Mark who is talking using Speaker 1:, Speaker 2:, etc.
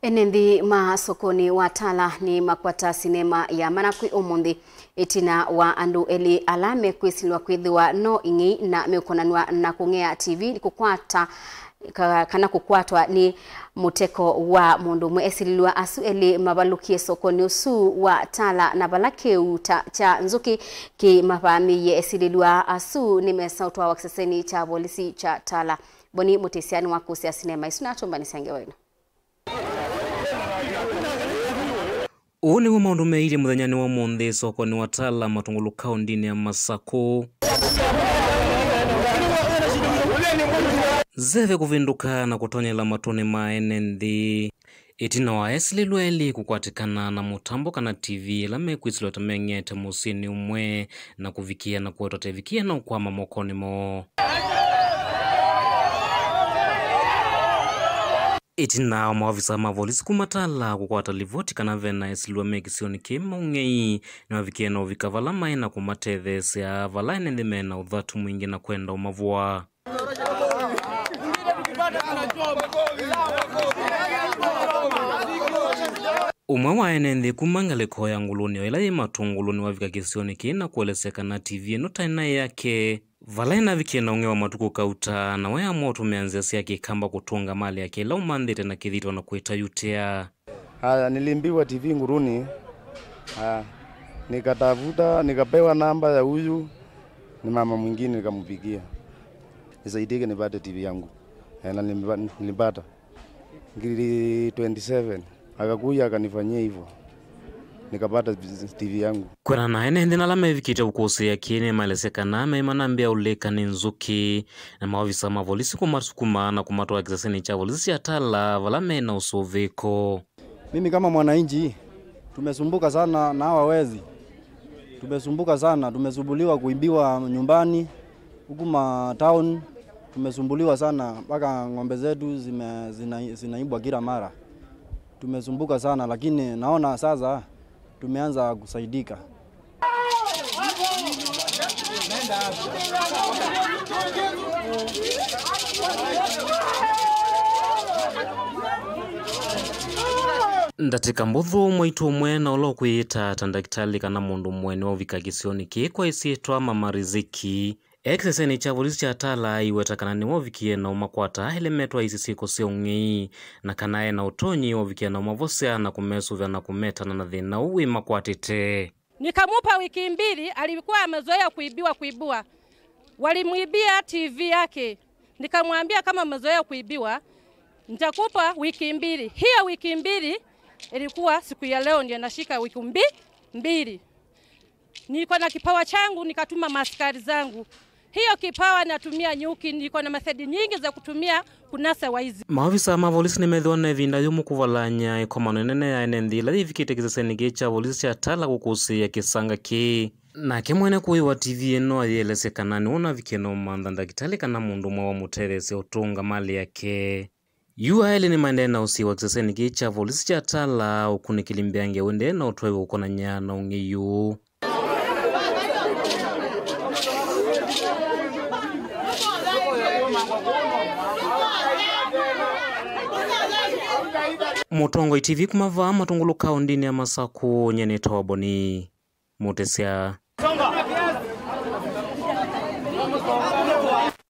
Speaker 1: Enenthi masokoni wa Tala nimakwatw'a sinema ya Masaku umuthi itina wa andu eli ala makwisililw'a kwithiwa no ing'i na mekonanwa na kung'ea TV kukwata kana kukwatwa ni muteko wa mundu umwe esililw'a asu eli mabalukie sokoni usu wa Tala na balakeu cha nzuki ki mavamiye esililw'a asu nimesautwa wa kiseseni cha polisi cha Tala boni mutesiani wa kusia sinema isunatomba nisange wena.
Speaker 2: Uni wa maundu meire muthanyani wa munthi sokoni wa Tala matungulu kaundini ya Masaku. Zeve kuvinduka na kutonyela matone ma enenthi. Itina wa esililw'a eli kukwatikana na mutambo kana TV la makwisililw'a tameng'ete musyini umwe na kuvikia na kuwetwa tevikia na ukwama mokoni mo. Itina wa maovisaa mavolisi kuma Tala kukwata livoti kana vena esililw'a me kisioni kima ung'ei na wavikia na uvika vala maina kumatethesya vala enenthi mena uthatu mwingi na kwenda umavua. Umwe wa enenthi kuma ngaliko ya Nguluni ila yi matunguluni wavika kisioni kina kueleseka na TV ino taina yake vala inavikia na ung'ewa matuku kauta na waya moto meanzia siyake kamba kutunga mali yake ila umanthite na kithito na kuita yutea.
Speaker 3: Nilimbiwa TV Nguluni, nikatafuta nikapewa namba ya huyu ni mama mwingine nikampigia nisaidike nipate TV yangu na nilipata ngiri 27 akakuja akanifanyia hivyo nikapata TV yangu.
Speaker 2: Kwera na enenthi na lama evikite ukosi ya kine maleseka na manambia uleka ni nzuki na maovisaa mavolisi kumasukuma na kumatw'a kiseseni cha polisi ya Tala vala mena usoveko.
Speaker 4: Mimi kama mwananchi tumesumbuka sana na hawa wezi. Tumesumbuka sana, tumesumbuliwa kuibiwa nyumbani huku town, tumesumbuliwa sana mpaka ng'ombe zetu zinaibwa kila mara. Tumesumbuka sana lakini naona sasa tumeanza kusaidika.
Speaker 2: Ndatika mbuthu mwitu umwe na ulo kuyiita tandakitali kana mundu mweene wovika kisioni kikwa isitwa mamariziki. Kiseseni cha polisi cha Tala iweta kana ni wovikie na umakwatw'a elemetwa isisiko sya ung'ei na kanae na utonyi wovikia na umavua na kumesuvya na kumetana na thina uwi makwatite.
Speaker 5: Nikamupa wiki 2 alikuwa amezoea kuibua. Walimuibia TV yake. Nikamwambia kama amezoea kuibiwa nitakupa wiki 2. Hiyo wiki 2 ilikuwa siku ya leo ndio nashika wiki 2. Niko na kipawa changu nikatuma maskari zangu. Hiyo kipawa natumia nyuki, niko na methodi nyingi za kutumia kunasa waizi.
Speaker 2: Maovisaa mavolisi nimethona vinda yumu kuvalanya ikomano nene ya enenthi ila ivikite kiseseni cha polisi cha Tala kukusia kisanga ki. Na mwenene kuyiwa TV ino ayeleseka ni unavikia na umantha ndakitali kana mundu umwe wa muteresi utunga mali yake. Yuaeli ni maende na usiwa kiseseni cha polisi cha Tala ukunikilimbiange wende na utwewe ukona nyana ung'iyu. Mutongo TV kumavaa matungulu kaundini ya Masaku nyene toboni mutesya.